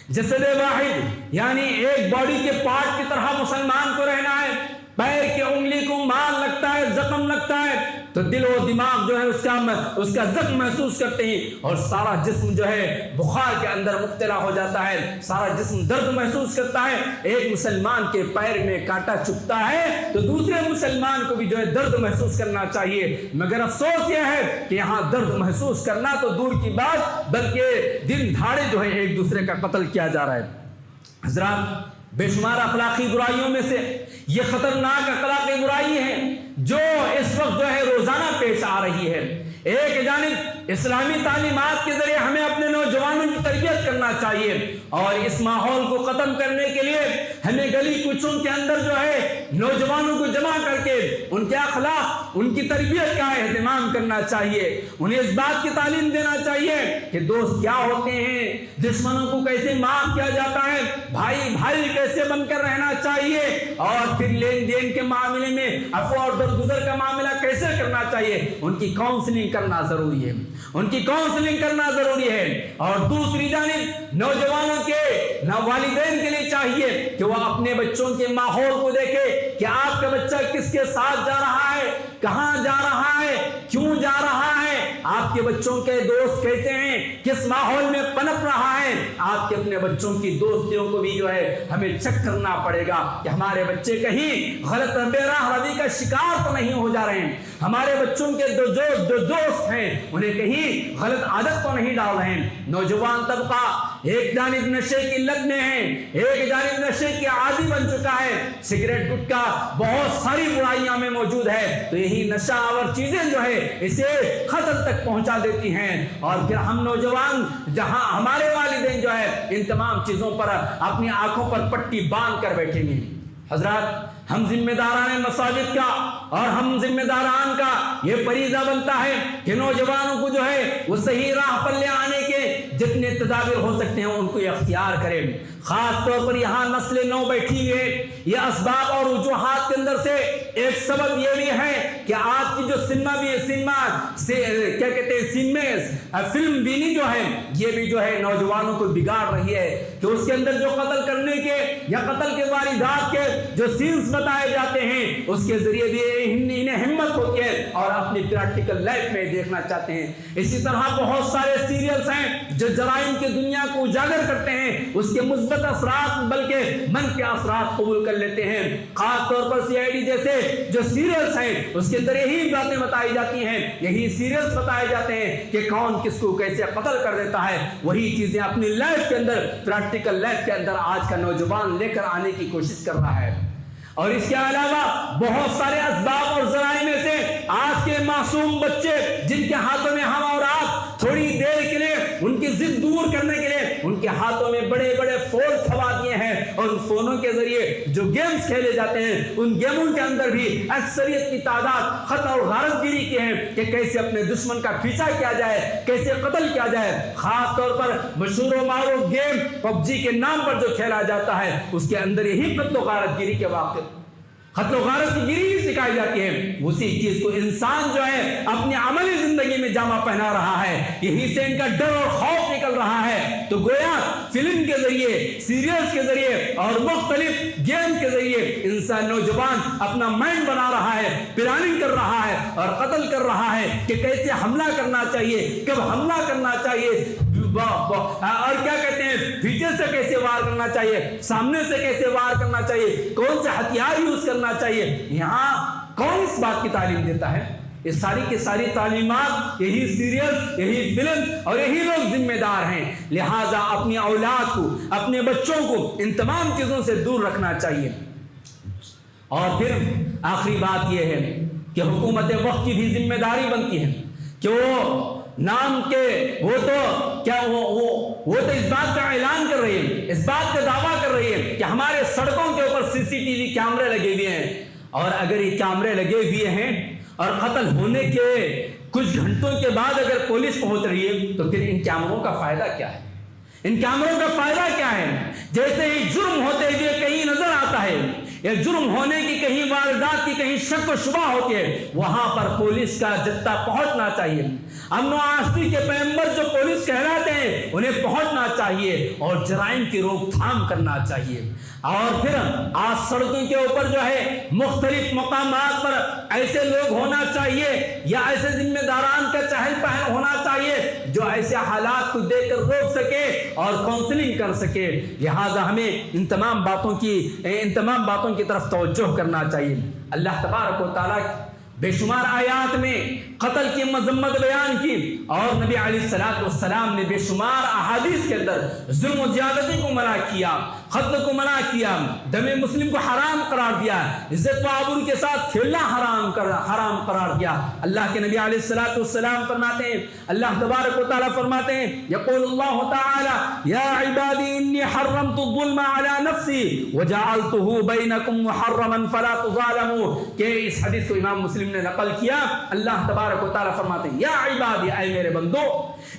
جسد واحد یعنی ایک باڈی کے پارٹ کی طرح مسلمان کو رہنا ہے. پیر کی انگلی کو مار لگتا ہے, زخم لگتا ہے تو دل و دماغ جو ہے اس کا زخم محسوس کرتے ہیں اور سارا جسم جو ہے بخار کے اندر مبتلا ہو جاتا ہے, سارا جسم درد محسوس کرتا ہے. ایک مسلمان کے پیر میں کانٹا چبھتا ہے تو دوسرے مسلمان کو بھی جو ہے درد محسوس کرنا چاہیے. مگر افسوس یہ ہے کہ یہاں درد محسوس کرنا تو دور کی بات بلکہ دن دھاڑے جو ہے ایک دوسرے کا قتل کیا جا رہا ہے. حضرات, بے شمار اخلاقی برائیوں میں سے یہ خطرناک اخلاقی برائی ہے جو اس وقت جو ہے روزانہ پیش آ رہی ہے. ایک جانب اسلامی تعلیمات کے ذریعے ہمیں اپنے نوجوانوں کی تربیت کرنا چاہیے اور اس ماحول کو ختم کرنے کے لیے ہمیں گلی کوچوں کے اندر جو ہے نوجوانوں کو جمع کر کے ان کے اخلاق, ان کی تربیت کا اہتمام کرنا چاہیے. انہیں اس بات کی تعلیم دینا چاہیے کہ دوست کیا ہوتے ہیں, دشمنوں کو کیسے معاف کیا جاتا ہے, بھائی بھائی کیسے بن کر رہنا چاہیے اور پھر لین دین کے معاملے میں عفو اور درگزر کا معاملہ کیسے کرنا چاہیے. ان کی کاؤنسلنگ کرنا ضروری ہے, ان کی کاؤنسلنگ کرنا ضروری ہے. اور دوسری جانب نوجوانوں کے والدین کے لیے چاہیے کہ وہ اپنے بچوں کے ماحول کو دیکھے کہ آپ کا بچہ کس کے ساتھ جا رہا ہے, کہاں جا رہا ہے, کیوں جا رہا ہے, آپ کے بچوں کے دوست کیسے ہیں, کس ماحول میں پنپ رہا ہے. آپ کے اپنے بچوں کی دوستیوں کو بھی جو ہے ہمیں چیک کرنا پڑے گا کہ ہمارے بچے کہیں غلط بے راہ روی کا شکار تو نہیں ہو جا رہے ہیں, ہمارے بچوں کے جو دوست ہیں انہیں کہیں غلط عادت تو نہیں ڈال رہے ہیں. نوجوان طبقہ ایک جانب نشے کی لت میں ہے, ایک جانب نشے کی عادی بن چکا ہے, سگریٹ گٹکا بہت ساری برائیاں میں موجود ہے تو یہی نشہ اور چیزیں جو ہے اسے خطر تک پہنچا دیتی ہیں. اور پھر ہم نوجوان جہاں ہمارے والدین جو ہے ان تمام چیزوں پر اپنی آنکھوں پر پٹی باندھ کر بیٹھیں گے. حضرات, ہم ذمہ داران مساجد کا اور ہم ذمہ داران کا یہ فریضہ بنتا ہے کہ نوجوانوں کو جو ہے وہ صحیح راہ پر لے آنے کے جتنے تدابیر ہو سکتے ہیں ان کو اختیار کریں. خاص طور پر یہاں نسل نو بیٹھی ہے, یہ اسباب اور وجوہات کے اندر سے ایک سبب یہ بھی ہے کہ آج کی جو فلم بینی جو ہے یہ بھی جو ہے نوجوانوں کو بگاڑ رہی ہے کہ اس کے اندر جو قتل کرنے کے یا قتل کے واردات کے جو سینز بتائے جاتے ہیں اس کے ذریعے بھی انہیں ہمت ہوتی ہے اور اپنی پریکٹیکل لائف میں دیکھنا چاہتے ہیں. اسی طرح بہت سارے سیریلز ہیں جو جرائم کی دنیا کو اجاگر کرتے ہیں, اس کے مثبت اثرات بلکہ منفی اثرات قبول کر لیتے ہیں. خاص طور پر سی آئی ڈی جیسے جو سیریلز ہیں اس کے اندر یہی باتیں بتائی جاتی ہیں, یہی سیریلز بتائے جاتے ہیں کہ کون کس کو کیسے قتل کر دیتا ہے. وہی چیزیں اپنی لائف کے اندر, پریکٹیکل لائف کے اندر آج کا نوجوان لے کر آنے کی کوشش کر رہا ہے. اور اس کے علاوہ بہت سارے اسباب اور ذرائع میں سے آج کے معصوم بچے جن کے ہاتھوں میں ہم اور آپ تھوڑی دیر کے لیے ان کی ضد دور مجبور کرنے کے لیے ان کے ہاتھوں میں بڑے بڑے فون تھما دیے ہیں، اور ان فونوں کے ذریعے جو گیمز کھیلے جاتے ہیں ان گیموں کے اندر بھی اکثریت کی تعداد قتل اور غارت گیری کی ہے کہ کیسے اپنے دشمن کا پیچھا کیا جائے، کیسے قتل کیا جائے۔ خاص طور پر مشہور و معروف گیم PUBG کے نام پر جو کھیلا جاتا ہے اس کے اندر یہی قتل و غارت گیری کے واقع، قتل و غارت گیری ہی سکھائی جاتی ہے۔ اسی چیز کو انسان جو ہے اپنی عملی زندگی میں جامع پہنا رہا ہے، یہی سے ان کا ڈر اور خوف نکل رہا ہے۔ تو گویا فلم کے ذریعے، سیریلز کے ذریعے اور مختلف گیم کے ذریعے انسان نوجوان اپنا مائنڈ بنا رہا ہے، پلاننگ کر رہا ہے اور قتل کر رہا ہے کہ کیسے حملہ کرنا چاہیے، کب حملہ کرنا چاہیے، اور کیا کہتے ہیں پیچھے سے کیسے وار کرنا چاہیے، سامنے سے کیسے وار کرنا چاہیے، کون سے ہتھیار یوز کرنا چاہیے۔ یہاں کون اس بات کی تعلیم دیتا ہے؟ یہ ساری کی ساری تعلیمات یہی سیریل، یہی فلم اور یہی لوگ ذمہ دار ہیں۔ لہٰذا اپنی اولاد کو، اپنے بچوں کو ان تمام چیزوں سے دور رکھنا چاہیے۔ اور پھر آخری بات یہ ہے کہ حکومت وقت کی بھی ذمہ داری بنتی ہے کہ وہ نام کے وہ تو اس بات کا اعلان کر رہی ہے، اس بات کا دعویٰ کر رہی ہے کہ ہمارے سڑکوں کے اوپر CCTV کیمرے لگے ہوئے ہیں، اور اگر یہ کیمرے لگے ہوئے ہیں اور قتل ہونے کے کچھ گھنٹوں کے بعد اگر پولیس پہنچ رہی ہے تو پھر ان کیمروں کا فائدہ کیا ہے؟ ان کیمروں کا فائدہ کیا ہے؟ جیسے ہی جرم ہوتے ہوئے کہیں نظر آتا ہے یا جرم ہونے کی کہیں واردات کی کہیں شک و شبہ ہوتی ہے، وہاں پر پولیس کا جتھا پہنچنا چاہیے۔ امن و آشتی کے پیغمبر جو پولیس کہلاتے ہیں انہیں پہنچنا چاہیے اور جرائم کی روک تھام کرنا چاہیے۔ اور پھر آج سڑکوں کے اوپر جو ہے مختلف مقامات پر ایسے لوگ ہونا چاہیے یا ایسے ذمہ داران کا چہل پہل ہونا چاہیے جو ایسے حالات کو دیکھ کر روک سکے اور کاؤنسلنگ کر سکے۔ لہٰذا ہمیں ان تمام باتوں کی طرف توجہ کرنا چاہیے۔ اللہ تبارک و تعالیٰ بے شمار آیات میں قتل کی مذمت بیان کی، اور نبی علیہ السلام نے بے شمار احادیث کے اندر ظلم و زیادتی کو منع کیا، قتل کو منع کیا، دم مسلم کو حرام قرار دیا، عزت و آبرو کے ساتھ کھیلنا حرام قرار دیا۔ اللہ کے نبی علیہ السلام فرماتے ہیں، اللہ تبارک و تعالیٰ فرماتے ہیں، یقول اللہ تعالی یا عبادی انی حرمت الظلم علی نفسی وجعلته بینکم محرما فلا تظالموا، کہ اس حدیث کو امام مسلم نے نقل کیا۔ اللہ تبارک و تعالیٰ فرماتے ہیں، یا عبادی، اے میرے بندو،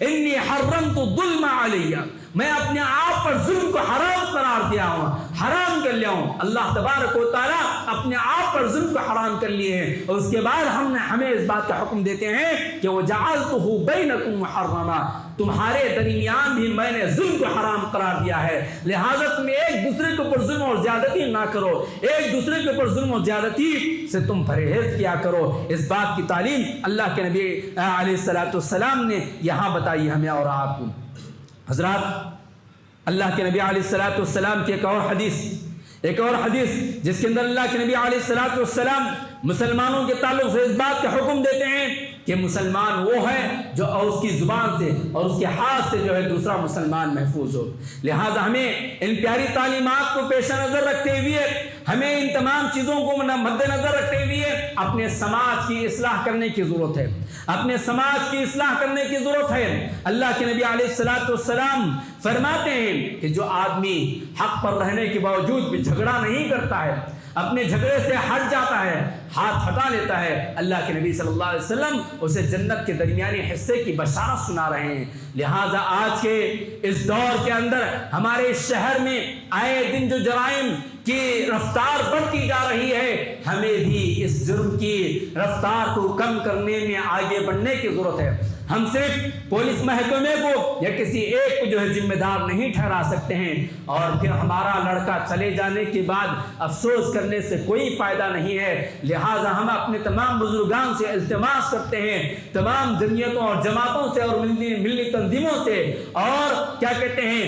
انی حرمت الظلم علی، میں اپنے آپ پر ظلم کو حرام قرار دیا ہوں، حرام کر لیا ہوں۔ اللہ تبارک و تعالیٰ اپنے آپ پر ظلم کو حرام کر لیے ہیں، اور اس کے بعد ہمیں اس بات کا حکم دیتے ہیں کہ وَجَعَلْتُهُ بَيْنَكُمْ مُحَرَّمًا، تمہارے درمیان بھی میں نے ظلم کو حرام قرار دیا ہے، لہٰذا تم ایک دوسرے کے اوپر ظلم اور زیادتی نہ کرو، ایک دوسرے کے اوپر ظلم اور زیادتی سے تم پرہیز کیا کرو۔ اس بات کی تعلیم اللہ کے نبی علیہ السلام نے یہاں بتائی ہمیں اور آپ کو۔ حضرات، اللہ کے نبی علیہ السلام کی ایک اور حدیث جس کے اندر اللہ کے نبی علیہ السلام مسلمانوں کے تعلق سے اس بات کا حکم دیتے ہیں کہ مسلمان وہ ہے جو اس کی زبان سے اور اس کے ہاتھ سے جو ہے دوسرا مسلمان محفوظ ہو۔ لہٰذا ہمیں ان پیاری تعلیمات کو پیش نظر رکھتے ہوئے، ہمیں ان تمام چیزوں کو مد نظر رکھتے ہوئے اپنے سماج کی اصلاح کرنے کی ضرورت ہے، اپنے سماج کی اصلاح کرنے کی ضرورت ہے۔ اللہ کے نبی علیہ السلام فرماتے ہیں کہ جو آدمی حق پر رہنے کے باوجود بھی جھگڑا نہیں کرتا ہے، اپنے جھگڑے سے ہٹ جاتا ہے، ہاتھ ہٹا لیتا ہے، اللہ کے نبی صلی اللہ علیہ وسلم اسے جنت کے درمیانی حصے کی بشارت سنا رہے ہیں۔ لہٰذا آج کے اس دور کے اندر ہمارے شہر میں آئے دن جو جرائم کی رفتار بڑھتی جا رہی ہے، ہمیں بھی اس جرم کی رفتار کو کم کرنے میں آگے بڑھنے کی ضرورت ہے۔ ہم صرف پولیس محکمے کو یا کسی ایک کو جو ہے ذمہ دار نہیں ٹھہرا سکتے ہیں، اور پھر ہمارا لڑکا چلے جانے کے بعد افسوس کرنے سے کوئی فائدہ نہیں ہے۔ لہٰذا ہم اپنے تمام بزرگان سے التماس کرتے ہیں، تمام جمعیتوں اور جماعتوں سے اور ملی تنظیموں سے اور کیا کہتے ہیں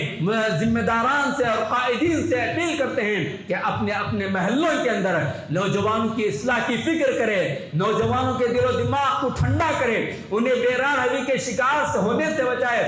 ذمہ داران سے اور قائدین سے اپیل کرتے ہیں کہ اپنے اپنے محلوں کے اندر نوجوانوں کی اصلاح کی فکر کرے، نوجوانوں کے دل و دماغ کو ٹھنڈا کرے، انہیں بے راہ روی کے شکار سے ہونے سے بچائے،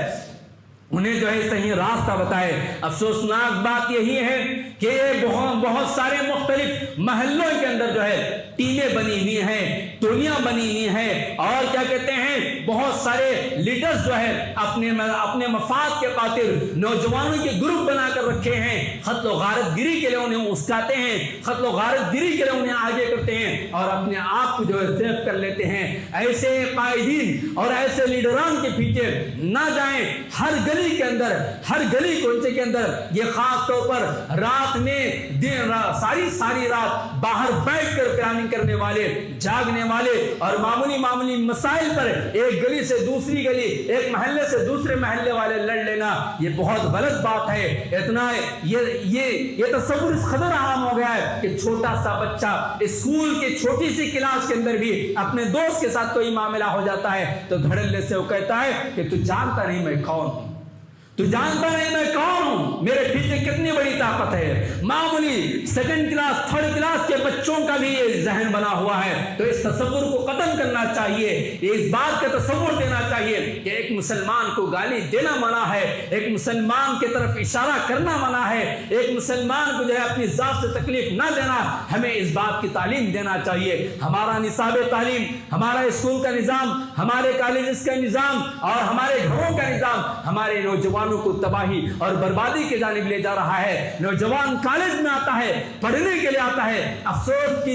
انہیں جو ہے صحیح راستہ بتائے۔ افسوسناک بات یہی ہے کہ یہ بہت سارے مختلف محلوں کے اندر جو ہے ٹیمیں بنی ہوئی ہیں، ٹولیاں بنی ہوئی ہیں، اور کیا کہتے ہیں بہت سارے لیڈرز جو ہے اپنے مفاد کے خاطر نوجوانوں کے گروپ بنا کر رکھے ہیں، قتل و غارت گری کے لیے انہیں اسکاتے ہیں، قتل و غارت گری کے لیے انہیں آگے کرتے ہیں اور اپنے آپ کو جو ہے سیف کر لیتے ہیں۔ ایسے قائدین اور ایسے لیڈران کے پیچھے نہ جائیں۔ ہر گلی کے اندر، ہر گلی کوچے کے اندر یہ خاص طور پر رات میں ساری رات باہر بیٹھ کر پلاننگ کرنے والے، جاگنے والے اور معمولی مسائل پر ایک گلی سے دوسری گلی، ایک محلے سے دوسرے محلے والے لڑ لینا، یہ بہت غلط بات ہے۔ اتنا یہ تصور اس قدر عام ہو گیا ہے کہ چھوٹا سا بچہ اسکول کی چھوٹی سی کلاس کے اندر بھی اپنے دوست کے ساتھ کوئی معاملہ ہو جاتا ہے تو دھڑلے سے وہ کہتا ہے کہ تو جانتا نہیں میں کون ہوں، تو جانتا نہیں میں کون ہوں، میرے پیچھے کتنی بڑی طاقت ہے۔ معمولی سیکنڈ کلاس، تھرڈ کلاس کے بچوں کا بھی یہ ذہن بنا ہوا ہے، تو اس تصور کو ختم کرنا چاہیے۔ اس بات کا تصور دینا چاہیے کہ ایک مسلمان کو گالی دینا منع ہے، ایک مسلمان کی طرف اشارہ کرنا منع ہے، ایک مسلمان کو جو ہے اپنی ذات سے تکلیف نہ دینا، ہمیں اس بات کی تعلیم دینا چاہیے۔ ہمارا نصاب تعلیم، ہمارا اسکول کا نظام، ہمارے کالجز کا نظام اور ہمارے گھروں کا نظام ہمارے نوجوانوں کو تباہی اور بربادی کی جانب لے جا رہا ہے۔ نوجوان کالج میں آتا ہے، پڑھنے کے لیے آتا ہے، افسوس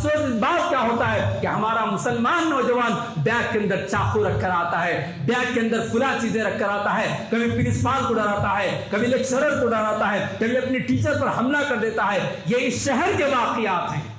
اس بات کا ہوتا ہے کہ ہمارا مسلمان نوجوان بیگ کے اندر چاقو رکھ کر آتا ہے، بیگ کے اندر فلاں چیزیں رکھ کر آتا ہے، کبھی پرنسپال کو ڈراتا ہے، کبھی لیکچرر کو ڈراتا ہے، کبھی اپنی ٹیچر پر حملہ کر دیتا ہے۔ یہ اس شہر کے واقعات ہیں۔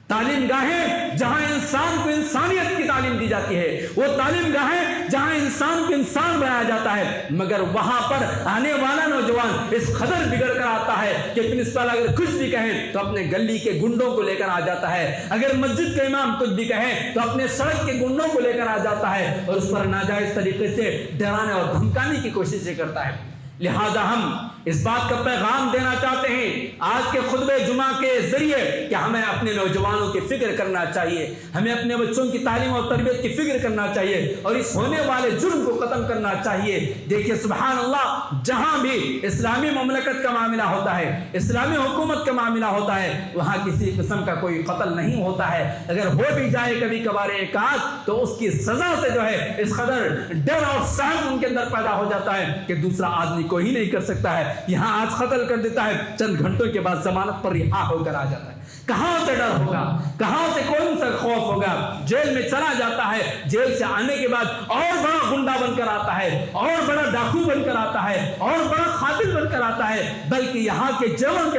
تعلیم گاہیں جہاں انسان کو انسانیت کی تعلیم دی جاتی ہے، وہ تعلیم گاہیں جہاں انسان کو انسان بنایا جاتا ہے، مگر وہاں پر آنے والا نوجوان اس قدر بگڑ کر آتا ہے کہ پرنسپل اگر کچھ بھی کہیں تو اپنے گلی کے گنڈوں کو لے کر آ جاتا ہے، اگر مسجد کا امام کچھ بھی کہیں تو اپنے سڑک کے گنڈوں کو لے کر آ جاتا ہے اور اس پر ناجائز طریقے سے ڈرانے اور دھمکانے کی کوششیں کرتا ہے۔ لہذا ہم اس بات کا پیغام دینا چاہتے ہیں آج کے خطبہ جمعہ کے ذریعے کہ ہمیں اپنے نوجوانوں کی فکر کرنا چاہیے، ہمیں اپنے بچوں کی تعلیم اور تربیت کی فکر کرنا چاہیے اور اس ہونے والے جرم کو ختم کرنا چاہیے۔ دیکھیے سبحان اللہ، جہاں بھی اسلامی مملکت کا معاملہ ہوتا ہے، اسلامی حکومت کا معاملہ ہوتا ہے، وہاں کسی قسم کا کوئی قتل نہیں ہوتا ہے۔ اگر ہو بھی جائے کبھی کبھار ایک آدھ تو اس کی سزا سے جو ہے اس قدر ڈر اور صحم ان کے اندر پیدا ہو جاتا ہے کہ دوسرا آدمی کوئی نہیں کر سکتا ہے۔ یہاں آج قتل کر دیتا ہے، چند گھنٹوں کے بعد ضمانت پر رہا ہو کر آ جاتا ہے۔ کہاں سے ڈر ہوگا، کہاں سے کون سا خوف ہوگا؟ جیل میں چلا جاتا ہے، جیل سے آنے کے بعد اور بڑا گنڈا بن کر آتا ہے، اور بڑا ڈاکو بن کر آتا ہے، اور بڑا قاتل بن کر آتا ہے، بلکہ یہاں کے جیلوں کے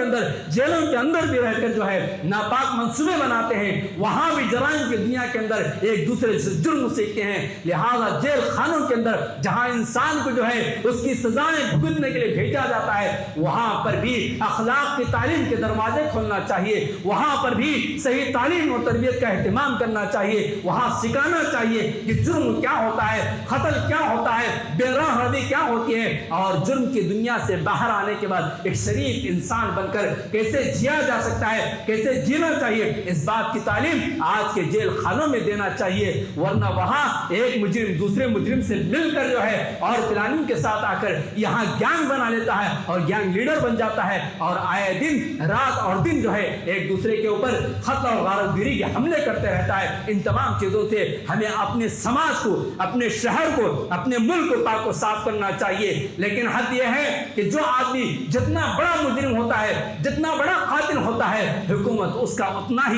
اندر بھی رہ کر جو ہے ناپاک منصوبے بناتے ہیں، وہاں بھی جرائم کی دنیا کے اندر ایک دوسرے سے جرم سیکھتے ہیں۔ لہذا جیل خانوں کے اندر جہاں انسان کو جو ہے اس کی سزائیں بھگتنے کے لیے بھیجا جاتا ہے، وہاں پر بھی اخلاق کی تعلیم کے دروازے کھولنا چاہیے، وہاں پر بھی صحیح تعلیم اور تربیت کا اہتمام کرنا چاہیے، وہاں سکھانا چاہیے کہ جرم کیا ہوتا ہے، قتل کیا ہوتا ہے، بے راہ روی کیا ہوتی ہے، اور جرم کی دنیا سے باہر آنے کے بعد ایک شریف انسان بن کر کیسے جیا جا سکتا ہے، کیسے جینا چاہیے، اس بات کی تعلیم آج کے جیل خانوں میں دینا چاہیے۔ ورنہ وہاں ایک مجرم دوسرے مجرم سے مل کر جو ہے اور پلاننگ کے ساتھ آ کر یہاں گینگ بنا لیتا ہے اور گینگ لیڈر بن جاتا ہے، اور آئے دن رات اور دن جو ہے ایک دوسرے کے اوپر قتل اور غارت گری کے حملے کرتے رہتا ہے۔ ان تمام چیزوں سے ہمیں اپنے سماج کو، اپنے شہر کو، اپنے ملک کو پاک و صاف کرنا چاہیے۔ لیکن حد یہ ہے کہ جو آدمی جتنا بڑا مجرم ہوتا ہے، جتنا بڑا قاتل ہوتا ہے، حکومت اس کا اتنا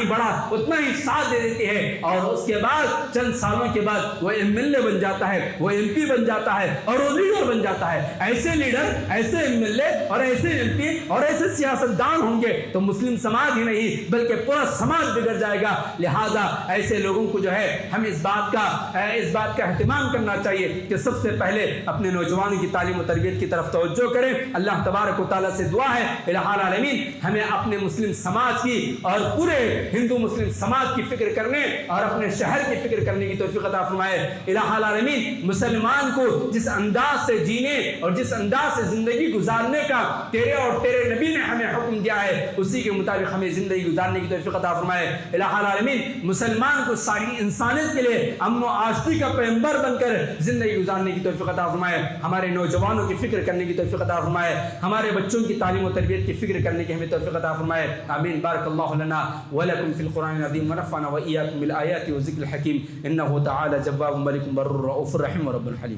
ہی ساتھ دے دیتی ہے، اور اس کے بعد چند سالوں کے بعد وہ ایم ایل اے بن جاتا ہے، وہ ایم پی بن جاتا ہے اور وہ لیڈر بن جاتا ہے۔ ایسے لیڈر، ایسے ایم ایل اے اور ایسے ایم پی اور ایسے سیاستدان ہوں گے تو مسلم سماج ہی نہیں بلکہ پورا سماج بگڑ جائے گا۔ لہذا ایسے لوگوں کو جو ہے ہم اس بات کا اہتمام کرنا چاہیے کہ سب سے پہلے اپنے نوجوانوں کی تعلیم و تربیت کی طرف توجہ کریں۔ اللہ تبارک و تعالیٰ سے دعا ہے الہ العالمین ہمیں اپنے مسلم سماج کی اور پورے ہندو مسلم سماج کی فکر کرنے اور اپنے شہر کی فکر کرنے کی توفیق عطا فرمائے۔ الہ العالمین مسلمان کو جس انداز سے جینے اور جس انداز سے زندگی گزارنے کا تیرے اور تیرے نبی نے ہمیں حکم دیا ہے، اسی کے مطابق ہمیں زندگی گزارنے کی توفیق عطا فرمائے۔ الہ العالمین مسلمان کو ساری انسانیت کے لیے امن و آشتی کا پیغمبر بن کر زندگی گزارنے کی توفیق عطا فرمائے۔ ہمارے نوجوانوں کی فکر کرنے کی توفیق عطا فرمائے، ہمارے بچوں کی تعلیم و تربیت کی فکر کرنے کی ہمیں توفیق عطا فرمائے۔ آمین۔ بارک اللہ لنا ولکم فی القرآن العظیم ونفعنا وإیاکم بالآیات والذکر الحکیم، انہ تعالی جواب ملک بر رؤوف رحیم رب الحلیم۔